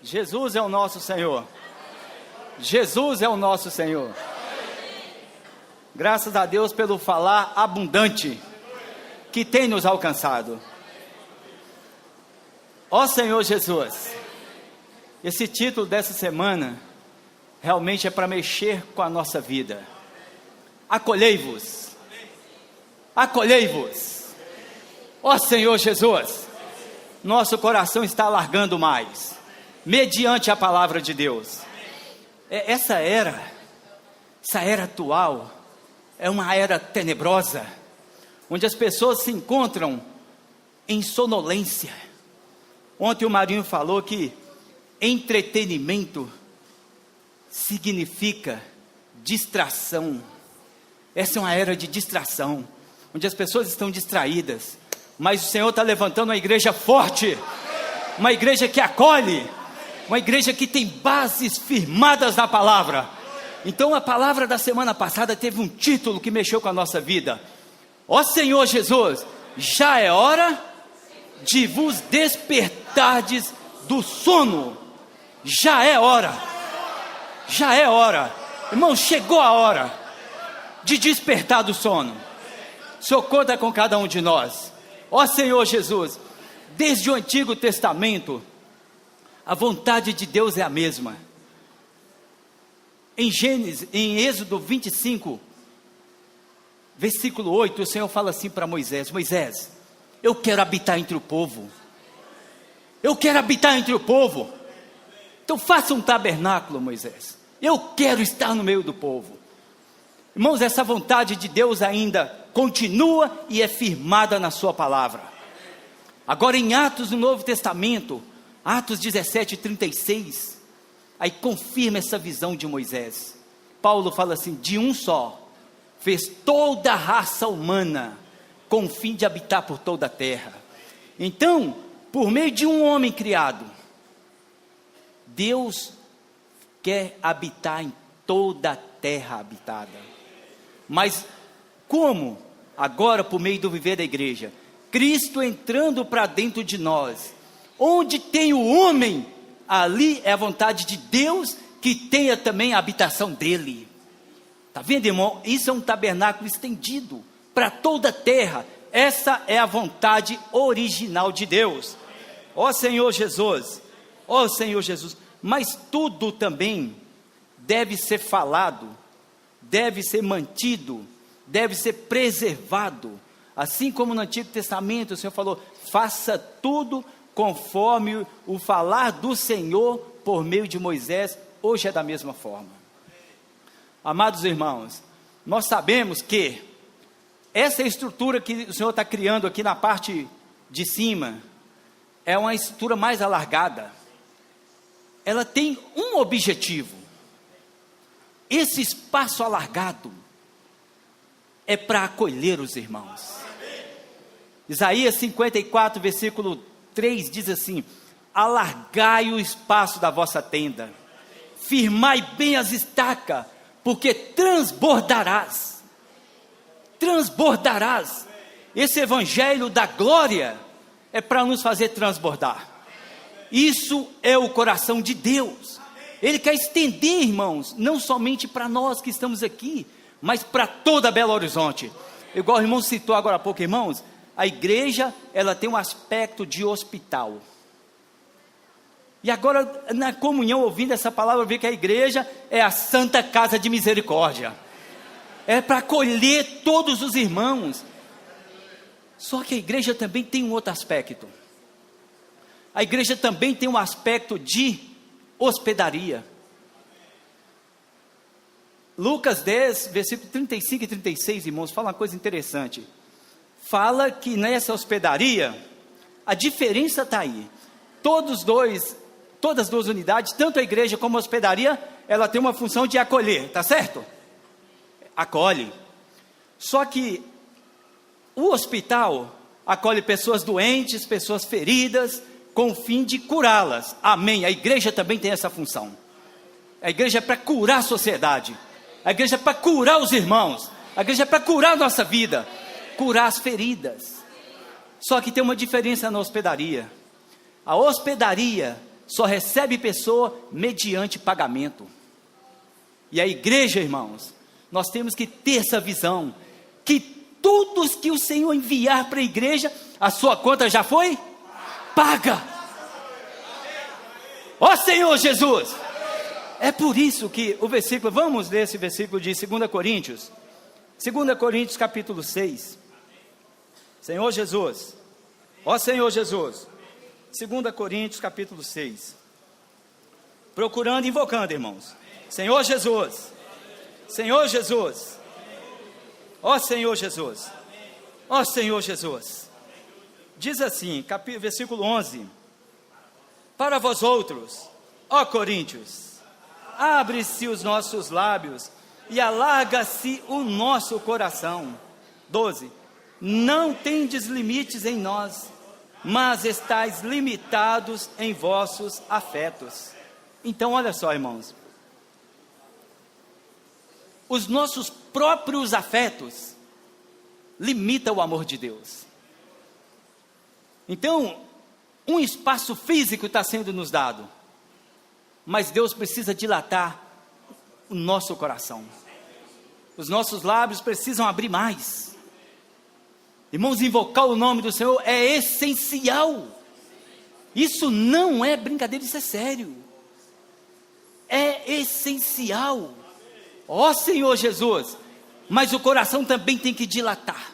Jesus é o nosso Senhor. Jesus é o nosso Senhor. Graças a Deus pelo falar abundante que tem nos alcançado. Ó Senhor Jesus, esse título dessa semana realmente é para mexer com a nossa vida. Acolhei-vos. Acolhei-vos. Ó Senhor Jesus, nosso coração está alargando mais, mediante a palavra de Deus. Essa era atual, é uma era tenebrosa, onde as pessoas se encontram em sonolência. Ontem o Marinho falou que entretenimento significa distração. Essa é uma era de distração, onde as pessoas estão distraídas, mas o Senhor está levantando uma igreja forte, uma igreja que acolhe, uma igreja que tem bases firmadas na palavra. Então a palavra da semana passada teve um título que mexeu com a nossa vida. Ó Senhor Jesus, já é hora de vos despertardes do sono. Já é hora. Já é hora. Irmão, chegou a hora de despertar do sono. O Senhor conta com cada um de nós. Ó Senhor Jesus, desde o Antigo Testamento, a vontade de Deus é a mesma. Em Êxodo 25, versículo 8, o Senhor fala assim para Moisés: Moisés, eu quero habitar entre o povo. Eu quero habitar entre o povo. Então faça um tabernáculo, Moisés. Eu quero estar no meio do povo. Irmãos, essa vontade de Deus ainda continua e é firmada na sua palavra. Agora em Atos do Novo Testamento, Atos 17:36, aí confirma essa visão de Moisés. Paulo fala assim: de um só fez toda a raça humana, com o fim de habitar por toda a terra. Então, por meio de um homem criado, Deus quer habitar em toda a terra habitada. Mas como? Agora por meio do viver da igreja, Cristo entrando para dentro de nós. Onde tem o homem, ali é a vontade de Deus que tenha também a habitação dele. Está vendo, irmão? Isso é um tabernáculo estendido para toda a terra. Essa é a vontade original de Deus. Ó Senhor Jesus, ó Senhor Jesus. Mas tudo também deve ser falado, deve ser mantido, deve ser preservado. Assim como no Antigo Testamento o Senhor falou: faça tudo conforme o falar do Senhor por meio de Moisés. Hoje é da mesma forma. Amados irmãos, nós sabemos que essa estrutura que o Senhor está criando aqui na parte de cima é uma estrutura mais alargada. Ela tem um objetivo. Esse espaço alargado é para acolher os irmãos. Isaías 54, versículo 3 diz assim: alargai o espaço da vossa tenda, firmai bem as estacas, porque transbordarás. Transbordarás. Esse evangelho da glória é para nos fazer transbordar. Isso é o coração de Deus. Ele quer estender, irmãos, não somente para nós que estamos aqui, mas para toda Belo Horizonte. Igual o irmão citou agora há pouco, irmãos, a igreja, ela tem um aspecto de hospital. E agora, na comunhão, ouvindo essa palavra, eu vi que a igreja é a Santa Casa de Misericórdia. É para acolher todos os irmãos. Só que a igreja também tem um outro aspecto. A igreja também tem um aspecto de hospedaria. Lucas 10, versículo 35 e 36, irmãos, fala uma coisa interessante. Fala que nessa hospedaria, a diferença está aí. Todas as duas unidades, tanto a igreja como a hospedaria, ela tem uma função de acolher, tá certo? Acolhe. Só que o hospital acolhe pessoas doentes, pessoas feridas, com o fim de curá-las. Amém. A igreja também tem essa função. A igreja é para curar a sociedade. A igreja é para curar os irmãos. A igreja é para curar a nossa vida, curar as feridas. Só que tem uma diferença na hospedaria. A hospedaria só recebe pessoa mediante pagamento. E a igreja, irmãos, nós temos que ter essa visão, que tudo que o Senhor enviar para a igreja, a sua conta já foi paga. Ó Senhor Jesus! É por isso que o versículo, vamos ler esse versículo de 2 Coríntios. 2 Coríntios capítulo 6. Senhor Jesus, ó Senhor Jesus. 2 Coríntios capítulo 6. Procurando e invocando, irmãos. Senhor Jesus. Senhor Jesus. Ó Senhor Jesus. Ó Senhor Jesus. Diz assim, versículo 11. Para vós outros, ó Coríntios, abre-se os nossos lábios e alarga-se o nosso coração. 12. Não tendes limites em nós, mas estáis limitados em vossos afetos. Então, olha só, irmãos. Os nossos próprios afetos limitam o amor de Deus. Então, um espaço físico está sendo nos dado, mas Deus precisa dilatar o nosso coração. Os nossos lábios precisam abrir mais. Irmãos, invocar o nome do Senhor é essencial. Isso não é brincadeira, isso é sério. É essencial. Ó Senhor Jesus, mas o coração também tem que dilatar.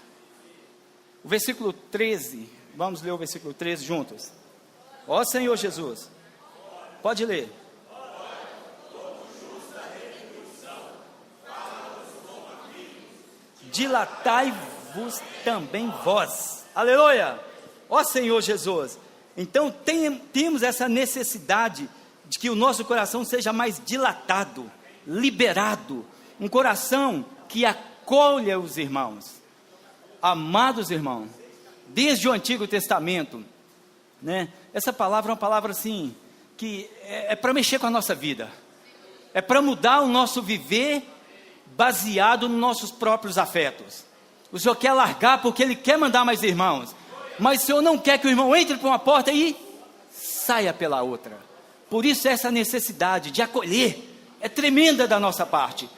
O versículo 13, vamos ler o versículo 13 juntos. Ó Senhor Jesus, pode ler. Dilatai-vos também vós. Aleluia! Ó Senhor Jesus. Então temos essa necessidade de que o nosso coração seja mais dilatado, liberado, um coração que acolha os irmãos. Amados irmãos, desde o Antigo Testamento, né, essa palavra é uma palavra assim, que é para mexer com a nossa vida, é para mudar o nosso viver, baseado nos nossos próprios afetos. O Senhor quer largar porque Ele quer mandar mais irmãos, mas o Senhor não quer que o irmão entre por uma porta e saia pela outra. Por isso essa necessidade de acolher é tremenda da nossa parte.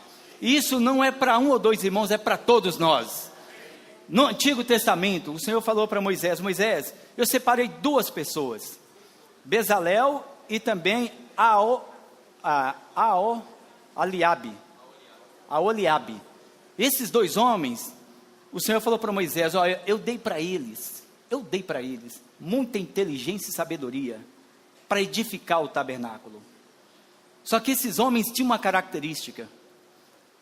E isso não é para um ou dois irmãos, é para todos nós. No Antigo Testamento, o Senhor falou para Moisés: Moisés, eu separei duas pessoas, Bezalel e também Aholiabe. Esses dois homens, o Senhor falou para Moisés: olha, eu dei para eles muita inteligência e sabedoria para edificar o tabernáculo. Só que esses homens tinham uma característica: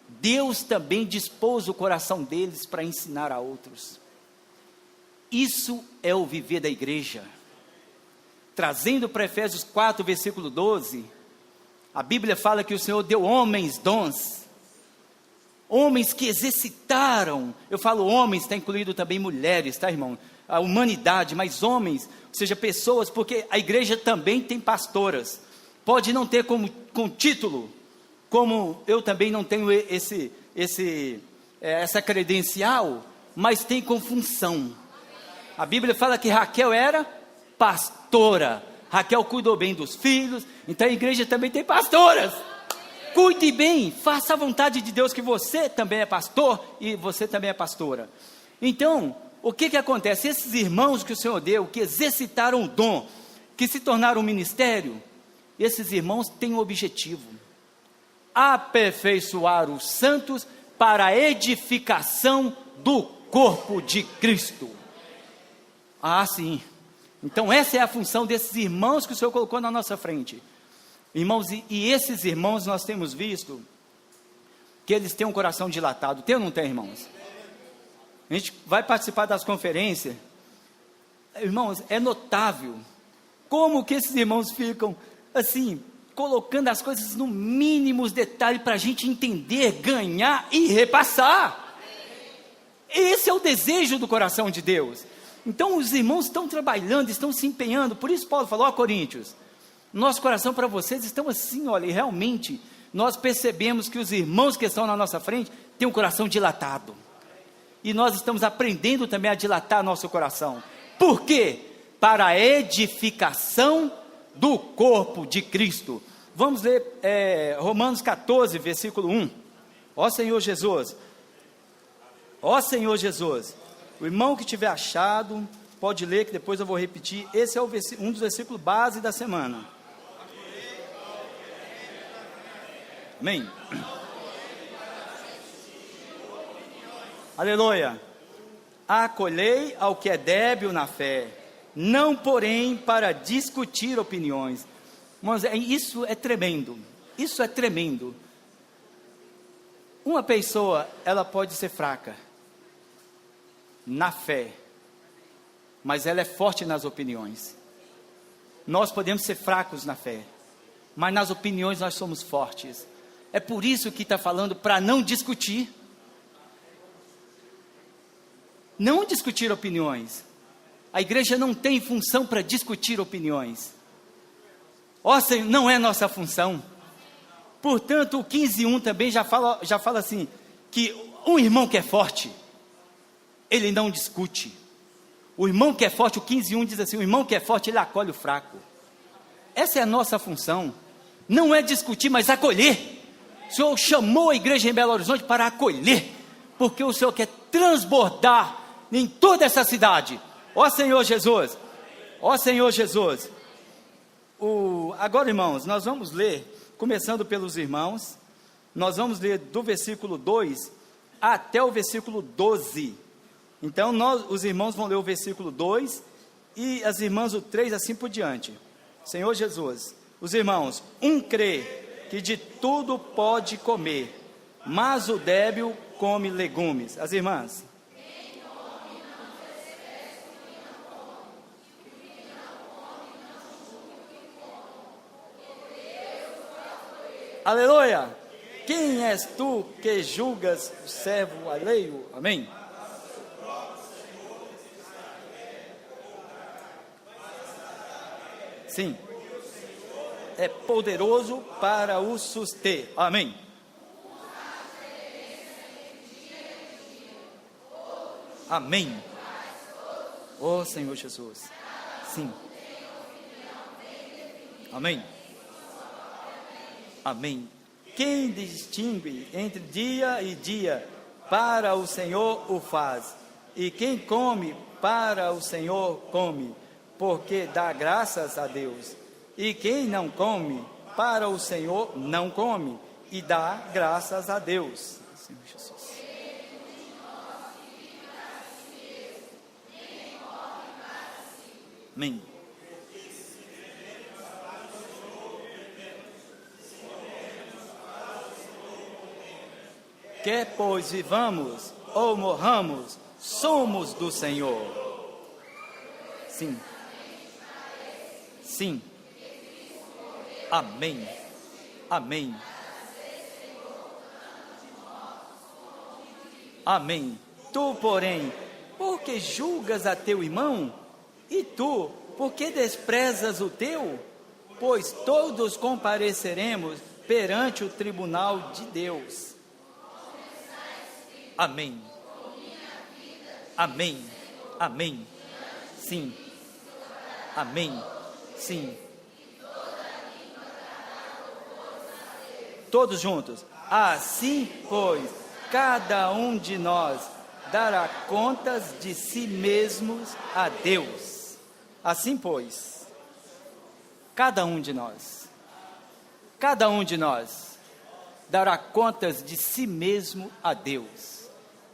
Deus também dispôs o coração deles para ensinar a outros. Isso é o viver da igreja. Trazendo para Efésios 4, versículo 12, a Bíblia fala que o Senhor deu homens dons, homens que exercitaram. Eu falo homens, está incluído também mulheres, tá, irmão? A humanidade, mas homens, ou seja, pessoas, porque a igreja também tem pastoras. Pode não ter com título, como eu também não tenho essa credencial, mas tem com função. A Bíblia fala que Raquel era pastora. Raquel cuidou bem dos filhos, então a igreja também tem pastoras. Cuide bem, faça a vontade de Deus, que você também é pastor e você também é pastora. Então, o que acontece? Esses irmãos que o Senhor deu, que exercitaram o dom, que se tornaram um ministério, esses irmãos têm um objetivo: aperfeiçoar os santos para a edificação do corpo de Cristo. Ah, sim. Então essa é a função desses irmãos que o Senhor colocou na nossa frente. Irmãos, e esses irmãos nós temos visto que eles têm um coração dilatado. Tem ou não tem, irmãos? A gente vai participar das conferências. Irmãos, é notável como que esses irmãos ficam assim, colocando as coisas no mínimos detalhes para a gente entender, ganhar e repassar. Esse é o desejo do coração de Deus. Então os irmãos estão trabalhando, estão se empenhando. Por isso Paulo falou: ó Coríntios, nosso coração para vocês estão assim, olha, e realmente nós percebemos que os irmãos que estão na nossa frente têm um coração dilatado. E nós estamos aprendendo também a dilatar nosso coração. Por quê? Para a edificação do corpo de Cristo. Vamos ler Romanos 14, versículo 1. Ó Senhor Jesus, ó Senhor Jesus, o irmão que tiver achado, pode ler, que depois eu vou repetir. Esse é um dos versículos base da semana. Amém. Aleluia. Acolhei ao que é débil na fé, não porém para discutir opiniões. Mas isso é tremendo, isso é tremendo. Uma pessoa, ela pode ser fraca na fé, mas ela é forte nas opiniões. Nós podemos ser fracos na fé, mas nas opiniões nós somos fortes. É por isso que está falando para não discutir. Não discutir opiniões. A igreja não tem função para discutir opiniões. Ó Senhor, não é nossa função. Portanto, o 15:1 também já fala assim, que um irmão que é forte, ele não discute. O irmão que é forte, o 15:1 diz assim, o irmão que é forte, ele acolhe o fraco. Essa é a nossa função. Não é discutir, mas acolher. O Senhor chamou a igreja em Belo Horizonte para acolher, porque o Senhor quer transbordar em toda essa cidade. Ó Senhor Jesus, ó Senhor Jesus. Agora, irmãos, nós vamos ler, começando pelos irmãos, nós vamos ler do versículo 2 até o versículo 12. Então, os irmãos vão ler o versículo 2 e as irmãs o 3, assim por diante. Senhor Jesus, os irmãos, crê que de tudo pode comer, mas o débil come legumes. As irmãs. Aleluia! Quem és tu que julgas o servo alheio? Amém? Sim. É poderoso para o suster. Amém? Amém. Oh Senhor Jesus. Sim. Amém. Amém. Quem distingue entre dia e dia, para o Senhor o faz. E quem come, para o Senhor come, porque dá graças a Deus. E quem não come, para o Senhor não come, e dá graças a Deus. Senhor Jesus. Amém. Quer pois vivamos ou morramos, somos do Senhor. Sim. Sim. Amém. Amém. Amém. Tu, porém, porque julgas a teu irmão? E tu, porque desprezas o teu? Pois todos compareceremos perante o tribunal de Deus. Amém. Amém. Amém. Sim. Amém. Sim. Todos juntos. Assim, pois, cada um de nós dará contas de si mesmos a Deus. Assim, pois, cada um de nós dará contas de si mesmo a Deus.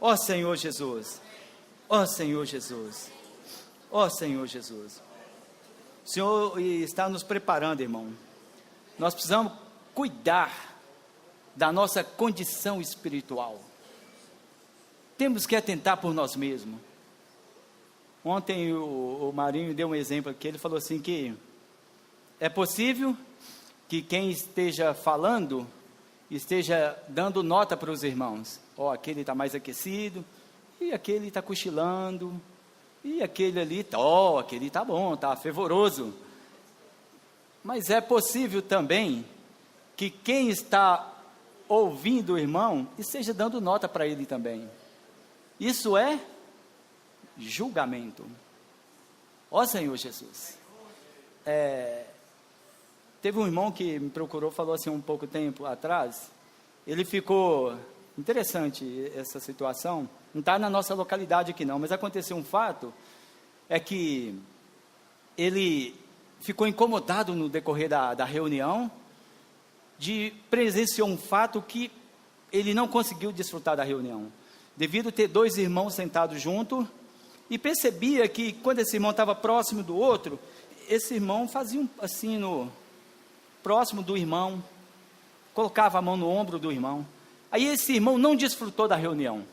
Ó Senhor Jesus, ó Senhor Jesus, ó Senhor Jesus. O Senhor está nos preparando, irmão. Nós precisamos cuidar da nossa condição espiritual. Temos que atentar por nós mesmos. Ontem o Marinho deu um exemplo aqui, ele falou assim que é possível que quem esteja falando esteja dando nota para os irmãos. Ó, aquele está mais aquecido, e aquele está cochilando, e aquele ali, aquele está bom, está fervoroso. Mas é possível também que quem está ouvindo o irmão esteja dando nota para ele também. Isso é julgamento. Ó Senhor Jesus, Teve um irmão que me procurou, falou assim um pouco tempo atrás, ele ficou, interessante essa situação, não está na nossa localidade aqui não, mas aconteceu um fato, é que ele ficou incomodado no decorrer da reunião, de presenciar um fato que ele não conseguiu desfrutar da reunião, devido a ter dois irmãos sentados juntos, e percebia que quando esse irmão estava próximo do outro, esse irmão fazia assim, próximo do irmão, colocava a mão no ombro do irmão, aí esse irmão não desfrutou da reunião.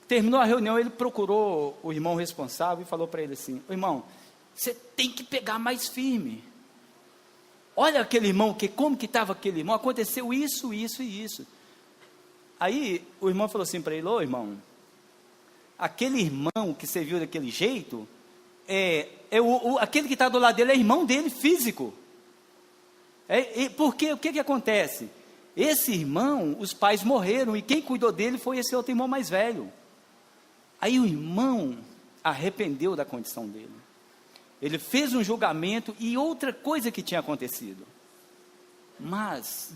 Terminou a reunião, ele procurou o irmão responsável e falou para ele assim: irmão, você tem que pegar mais firme, olha aquele irmão, como que estava aquele irmão, aconteceu isso, isso e isso. Aí o irmão falou assim para ele: ô irmão, aquele irmão que você viu daquele jeito, aquele que está do lado dele é irmão dele, físico. Porque o que acontece? Esse irmão, os pais morreram, e quem cuidou dele foi esse outro irmão mais velho. Aí o irmão arrependeu da condição dele, ele fez um julgamento, e outra coisa que tinha acontecido, mas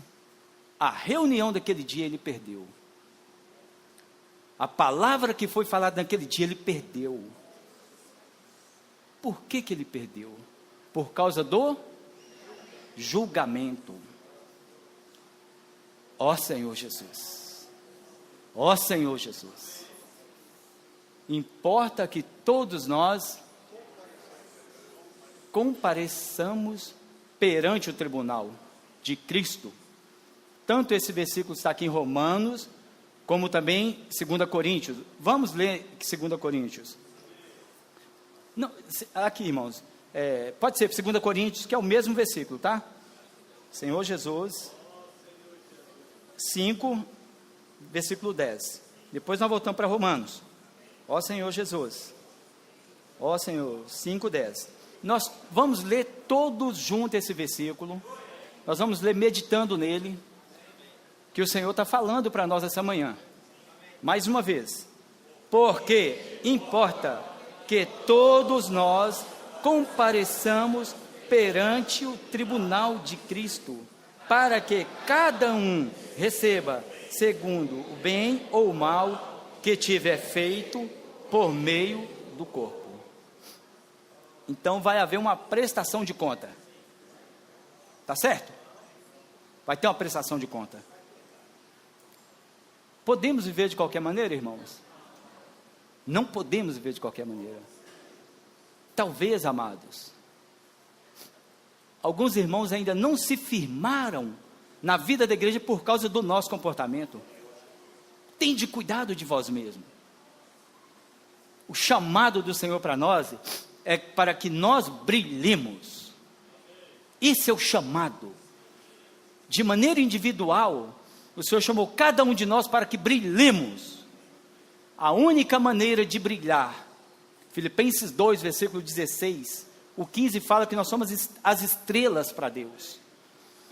a reunião daquele dia ele perdeu, a palavra que foi falada naquele dia ele perdeu. Por que ele perdeu? Por causa do julgamento. Ó Senhor Jesus, ó Senhor Jesus, importa que todos nós compareçamos perante o tribunal de Cristo. Tanto esse versículo está aqui em Romanos, como também 2 Coríntios. Vamos ler 2 Coríntios. Não, aqui, irmãos, pode ser 2 Coríntios, que é o mesmo versículo, tá? Senhor Jesus, 5, versículo 10. Depois nós voltamos para Romanos. Ó Senhor Jesus, ó Senhor, 5, 10. Nós vamos ler todos juntos esse versículo, nós vamos ler meditando nele, que o Senhor está falando para nós essa manhã. Mais uma vez, porque importa que todos nós compareçamos perante o tribunal de Cristo, para que cada um receba segundo o bem ou o mal que tiver feito por meio do corpo. Então vai haver uma prestação de conta, tá certo? Vai ter uma prestação de conta. Podemos viver de qualquer maneira, irmãos? Não podemos viver de qualquer maneira. Talvez, amados, alguns irmãos ainda não se firmaram na vida da igreja por causa do nosso comportamento. Tende cuidado de vós mesmo. O chamado do Senhor para nós é para que nós brilhemos. Esse é o chamado. De maneira individual, o Senhor chamou cada um de nós para que brilhemos. A única maneira de brilhar, Filipenses 2, versículo 16, o 15 fala que nós somos as estrelas para Deus.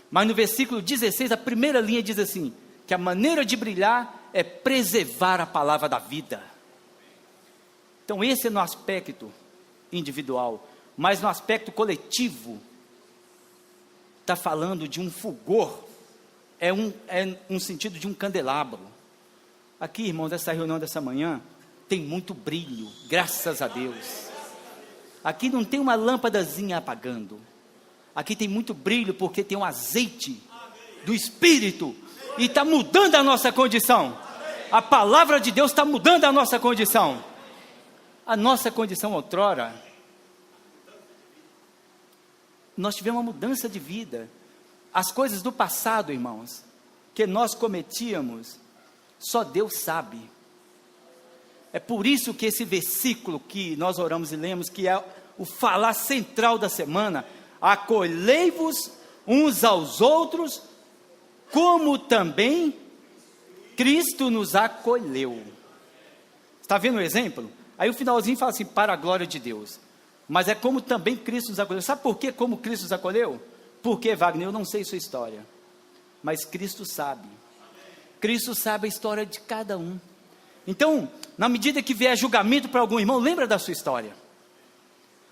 Mas no versículo 16, a primeira linha diz assim, que a maneira de brilhar é preservar a palavra da vida. Então esse é no aspecto individual, mas no aspecto coletivo, está falando de um fulgor, é um sentido de um candelabro. Aqui, irmãos, dessa reunião dessa manhã, tem muito brilho, graças a Deus. Aqui não tem uma lâmpadazinha apagando, aqui tem muito brilho, porque tem um azeite do Espírito, e está mudando a nossa condição. A palavra de Deus está mudando a nossa condição. A nossa condição outrora, nós tivemos uma mudança de vida. As coisas do passado, irmãos, que nós cometíamos, só Deus sabe. É por isso que esse versículo que nós oramos e lemos, que é o falar central da semana, acolhei-vos uns aos outros, como também Cristo nos acolheu. Está vendo o exemplo? Aí o finalzinho fala assim, para a glória de Deus. Mas é como também Cristo nos acolheu. Sabe por que como Cristo nos acolheu? Porque, Wagner, eu não sei sua história, mas Cristo sabe. Cristo sabe a história de cada um. Então, na medida que vier julgamento para algum irmão, lembra da sua história.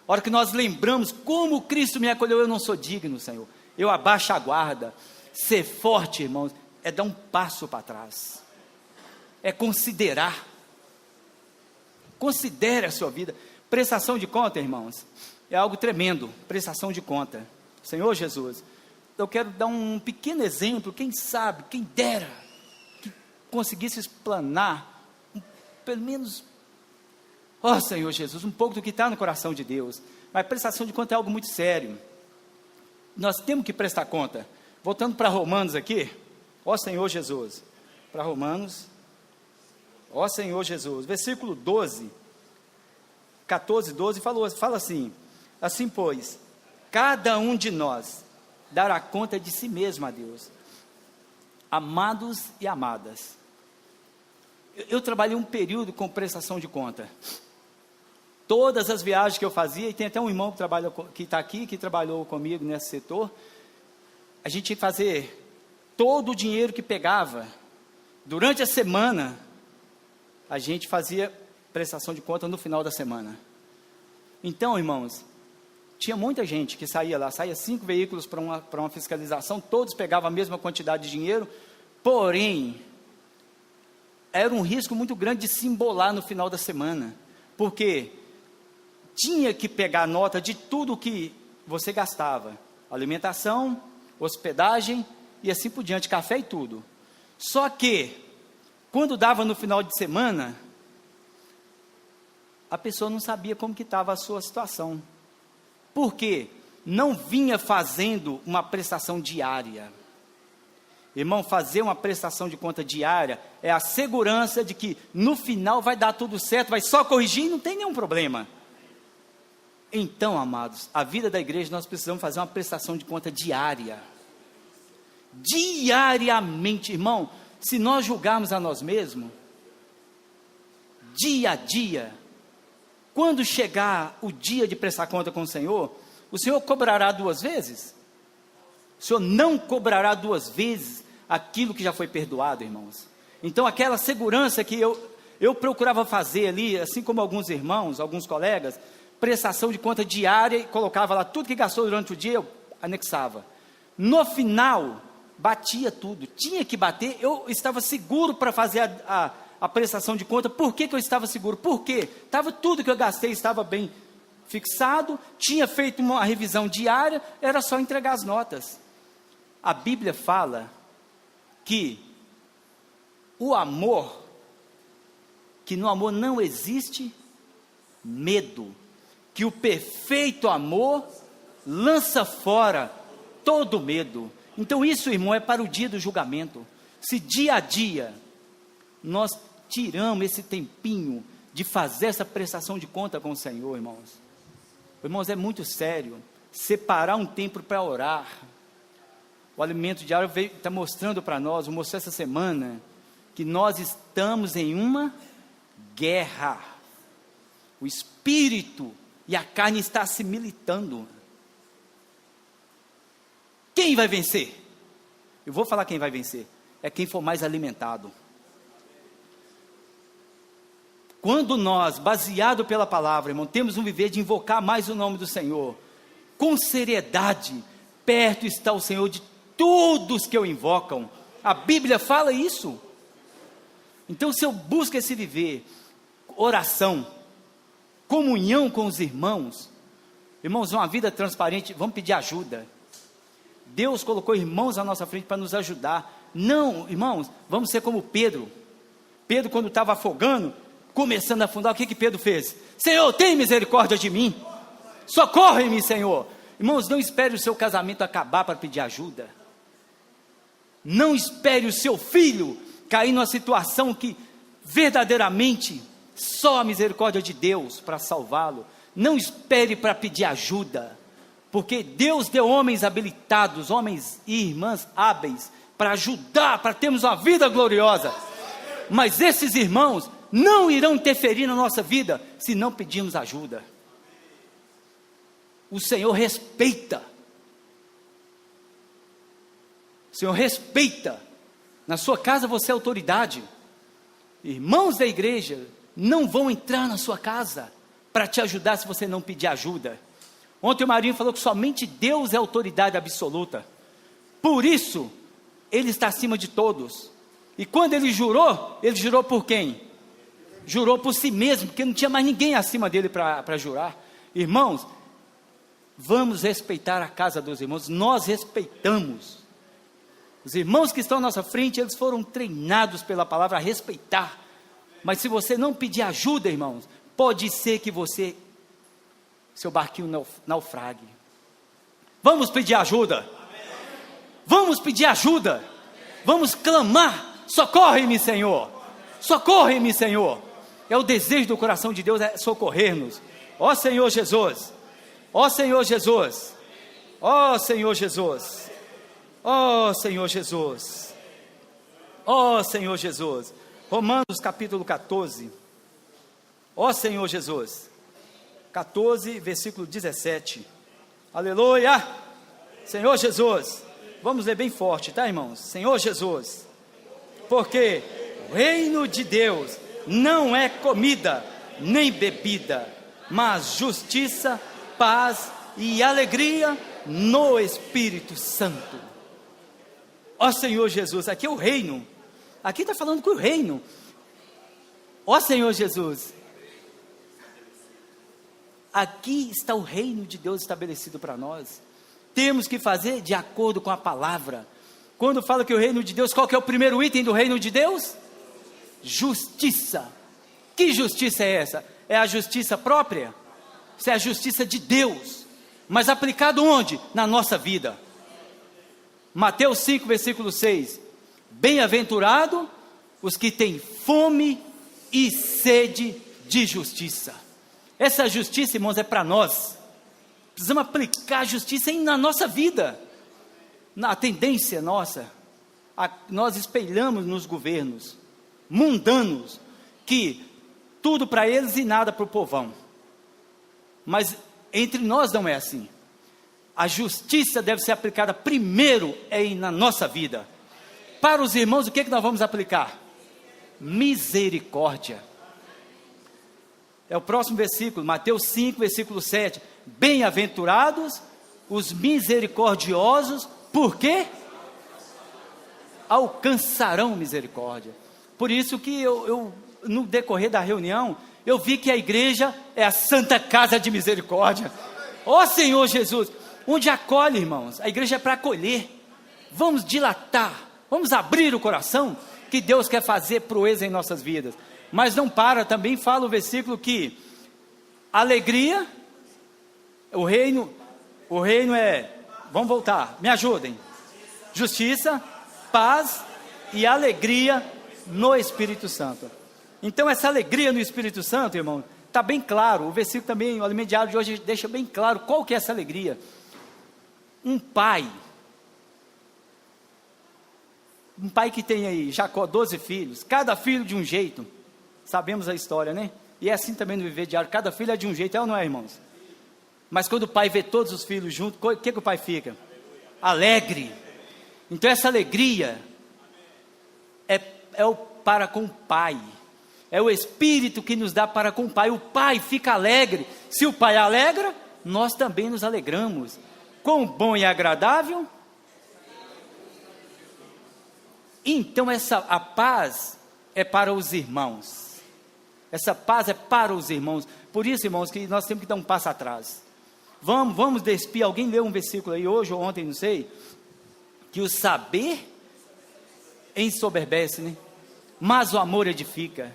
A hora que nós lembramos como Cristo me acolheu, eu não sou digno, Senhor. Eu abaixo a guarda. Ser forte, irmãos, é dar um passo para trás. É considerar. Considere a sua vida. Prestação de conta, irmãos, é algo tremendo. Prestação de conta. Senhor Jesus, eu quero dar um pequeno exemplo. Quem sabe, quem dera, que conseguisse explanar, pelo menos, ó Senhor Jesus, um pouco do que está no coração de Deus. Mas prestação de conta é algo muito sério. Nós temos que prestar conta. Voltando para Romanos aqui, ó Senhor Jesus, para Romanos, ó Senhor Jesus, versículo 12, 14, 12, fala assim: assim pois, cada um de nós dará conta de si mesmo a Deus. Amados e amadas, eu trabalhei um período com prestação de conta. Todas as viagens que eu fazia, e tem até um irmão que está aqui, que trabalhou comigo nesse setor, a gente tinha que fazer todo o dinheiro que pegava, durante a semana, a gente fazia prestação de conta no final da semana. Então, irmãos, tinha muita gente que saía lá, saía 5 veículos para uma fiscalização, todos pegavam a mesma quantidade de dinheiro, porém, era um risco muito grande de se embolar no final da semana, porque tinha que pegar nota de tudo que você gastava, alimentação, hospedagem e assim por diante, café e tudo. Só que, quando dava no final de semana, a pessoa não sabia como que estava a sua situação. Por quê? Não vinha fazendo uma prestação diária. Irmão, fazer uma prestação de conta diária é a segurança de que no final vai dar tudo certo, vai só corrigir e não tem nenhum problema. Então, amados, a vida da igreja, nós precisamos fazer uma prestação de conta diária. Diariamente, irmão, se nós julgarmos a nós mesmos, dia a dia, quando chegar o dia de prestar conta com o Senhor cobrará 2 vezes? O Senhor não cobrará 2 vezes aquilo que já foi perdoado, irmãos. Então, aquela segurança que eu procurava fazer ali, assim como alguns irmãos, alguns colegas, prestação de conta diária, e colocava lá tudo que gastou durante o dia, eu anexava. No final, batia tudo, tinha que bater, eu estava seguro para fazer a prestação de conta. Por que eu estava seguro? Porque tudo que eu gastei estava bem fixado, tinha feito uma revisão diária, era só entregar as notas. A Bíblia fala que o amor, que no amor não existe medo, que o perfeito amor lança fora todo medo. Então isso, irmão, é para o dia do julgamento. Se dia a dia nós tiramos esse tempinho de fazer essa prestação de conta com o Senhor, irmãos, é muito sério. Separar um tempo para orar. O alimento diário está mostrando para nós, mostrou essa semana, que nós estamos em uma guerra. O espírito e a carne está se militando. Quem vai vencer? Eu vou falar quem vai vencer. É quem for mais alimentado. Quando nós, baseado pela palavra, irmão, temos um viver de invocar mais o nome do Senhor, com seriedade, perto está o Senhor de todos que o invocam. A Bíblia fala isso. Então, se eu busco esse viver, oração, comunhão com os irmãos, uma vida transparente, vamos pedir ajuda. Deus colocou irmãos à nossa frente para nos ajudar. Não, irmãos, vamos ser como Pedro. Pedro, quando estava afogando, começando a afundar, o que Pedro fez? Senhor, tem misericórdia de mim. Socorre-me, Senhor. Irmãos, não espere o seu casamento acabar para pedir ajuda. Não espere o seu filho cair numa situação que verdadeiramente só a misericórdia de Deus para salvá-lo. Não espere para pedir ajuda, porque Deus deu homens habilitados, homens e irmãs hábeis para ajudar, para termos uma vida gloriosa. Mas esses irmãos não irão interferir na nossa vida se não pedirmos ajuda. O Senhor respeita. O Senhor respeita. Na sua casa você é autoridade. Irmãos da igreja não vão entrar na sua casa para te ajudar se você não pedir ajuda. Ontem o Marinho falou que somente Deus é autoridade absoluta. Por isso, Ele está acima de todos. E quando Ele jurou por quem? Jurou por si mesmo, porque não tinha mais ninguém acima dele para jurar. Irmãos, vamos respeitar a casa dos irmãos. Nós respeitamos. Os irmãos que estão à nossa frente, eles foram treinados pela palavra a respeitar. Mas se você não pedir ajuda, irmãos, pode ser que seu barquinho naufrague. Vamos pedir ajuda. Vamos pedir ajuda. Vamos clamar. Socorre-me, Senhor. Socorre-me, Senhor. É o desejo do coração de Deus, é socorrer-nos. Ó Senhor Jesus. Ó Senhor Jesus. Ó Senhor Jesus. Ó Senhor Jesus. Ó Senhor Jesus. Romanos capítulo 14. Ó Senhor Jesus. 14, versículo 17. Aleluia. Senhor Jesus. Vamos ler bem forte, tá, irmãos? Senhor Jesus. Porque o reino de Deus não é comida nem bebida, mas justiça, paz e alegria no Espírito Santo. Ó Senhor Jesus, aqui é o reino. Aqui está falando com o reino. Ó Senhor Jesus, aqui está o reino de Deus estabelecido para nós. Temos que fazer de acordo com a palavra. Quando fala que o reino de Deus, qual que é o primeiro item do reino de Deus? Justiça. Que justiça é essa? É a justiça própria? Isso é a justiça de Deus. Mas aplicado onde? Na nossa vida. Mateus 5, versículo 6. Bem-aventurado os que têm fome e sede de justiça. Essa justiça, irmãos, é para nós. Precisamos aplicar a justiça na nossa vida. Na tendência nossa, nós espelhamos nos governos mundanos, que tudo para eles e nada para o povão. Mas entre nós não é assim. A justiça deve ser aplicada primeiro na nossa vida. Para os irmãos, o que nós vamos aplicar? Misericórdia. É o próximo versículo, Mateus 5, versículo 7. Bem-aventurados os misericordiosos, por quê? Alcançarão misericórdia. Por isso que eu no decorrer da reunião, eu vi que a igreja é a Santa Casa de Misericórdia. Ó Senhor Jesus, onde acolhe, irmãos, a igreja é para acolher. Vamos dilatar, vamos abrir o coração, que Deus quer fazer proeza em nossas vidas. Mas não para, também fala o versículo que alegria, o reino é, vamos voltar, me ajudem, justiça, paz e alegria no Espírito Santo. Então essa alegria no Espírito Santo, irmão, está bem claro, o versículo também, o alimento diário de hoje deixa bem claro qual que é essa alegria. Um pai que tem aí, Jacó, 12 filhos, cada filho de um jeito, sabemos a história, né? E é assim também no viver diário, cada filho é de um jeito, é ou não é, irmãos? Mas quando o pai vê todos os filhos juntos, o que o pai fica? Alegre. Então essa alegria é o para com o pai, é o Espírito que nos dá para com o pai. O pai fica alegre. Se o pai alegra, nós também nos alegramos. Quão bom e agradável. Então a paz é para os irmãos. Essa paz é para os irmãos. Por isso, irmãos, que nós temos que dar um passo atrás. Vamos despir. Alguém leu um versículo aí hoje ou ontem, não sei, que o saber ensoberbece, né? Mas o amor edifica.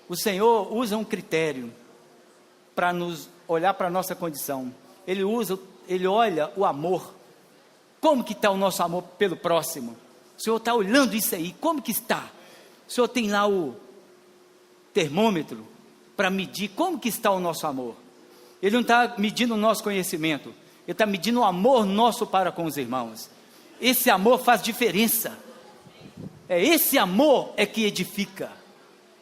O Senhor usa um critério para nos olhar para a nossa condição. Ele olha o amor. Como que está o nosso amor pelo próximo? O Senhor está olhando isso aí, como que está? O Senhor tem lá o termômetro para medir como que está o nosso amor. Ele não está medindo o nosso conhecimento, Ele está medindo o amor nosso para com os irmãos. Esse amor faz diferença. Esse amor é que edifica.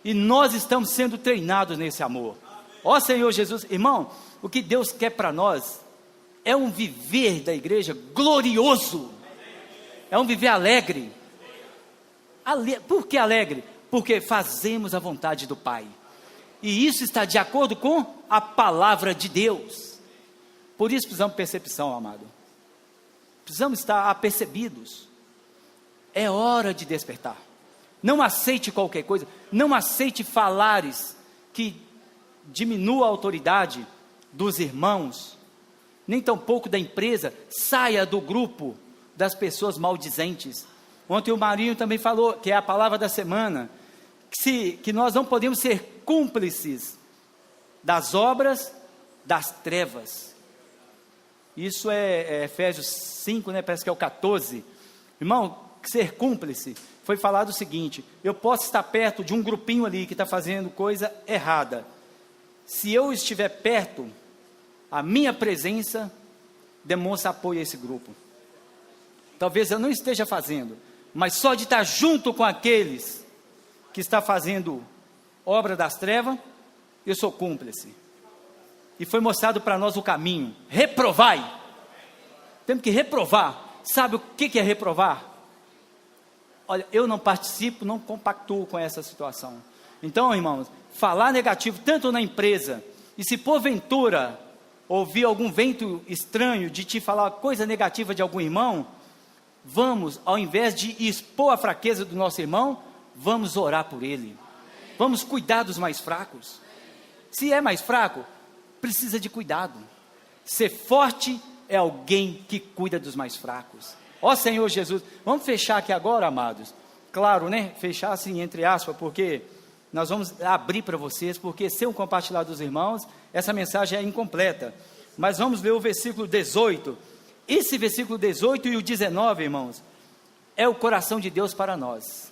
E nós estamos sendo treinados nesse amor. Ó Senhor Jesus, irmão, o que Deus quer para nós é um viver da igreja glorioso. É um viver alegre. Por que alegre? Porque fazemos a vontade do Pai. E isso está de acordo com a palavra de Deus. Por isso precisamos de percepção, amado. Precisamos estar apercebidos. É hora de despertar. Não aceite qualquer coisa, não aceite falares que diminua a autoridade dos irmãos, nem tampouco da empresa. Saia do grupo das pessoas maldizentes. Ontem o Marinho também falou, que é a palavra da semana, que nós não podemos ser cúmplices das obras das trevas. Isso é Efésios 5, né? Parece que é o 14. Irmão, ser cúmplice, foi falado o seguinte: eu posso estar perto de um grupinho ali que está fazendo coisa errada. Se eu estiver perto, a minha presença demonstra apoio a esse grupo. Talvez eu não esteja fazendo, mas só de estar junto com aqueles que está fazendo obra das trevas, eu sou cúmplice. E foi mostrado para nós o caminho: reprovai. Temos que reprovar. Sabe o que é reprovar? Olha, eu não participo, não compactuo com essa situação. Então, irmãos, falar negativo tanto na empresa, e se porventura ouvir algum vento estranho de te falar coisa negativa de algum irmão, vamos, ao invés de expor a fraqueza do nosso irmão, vamos orar por ele. Vamos cuidar dos mais fracos. Se é mais fraco, precisa de cuidado. Ser forte é alguém que cuida dos mais fracos. Ó Senhor Jesus, vamos fechar aqui agora, amados. Claro, né? Fechar assim, entre aspas, porque nós vamos abrir para vocês, porque sem o compartilhar dos irmãos, essa mensagem é incompleta. Mas vamos ler o versículo 18. Esse versículo 18 e o 19, irmãos, é o coração de Deus para nós.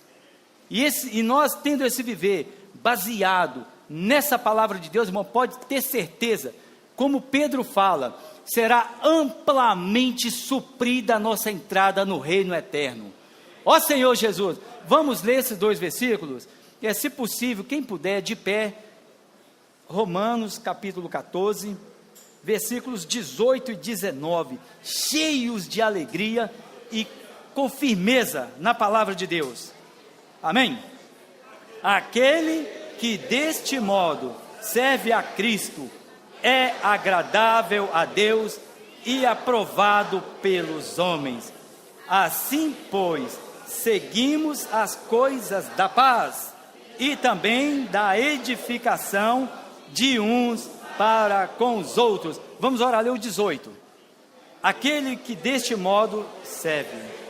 E nós, tendo esse viver baseado nessa palavra de Deus, irmão, pode ter certeza, como Pedro fala, será amplamente suprida a nossa entrada no reino eterno. Ó Senhor Jesus, vamos ler esses dois versículos, e se possível, quem puder, de pé, Romanos capítulo 14, versículos 18 e 19, cheios de alegria e com firmeza na palavra de Deus. Amém? Aquele que deste modo serve a Cristo é agradável a Deus e aprovado pelos homens. Assim, pois, seguimos as coisas da paz e também da edificação de uns para com os outros. Vamos orar, ler o 18. Aquele que deste modo serve.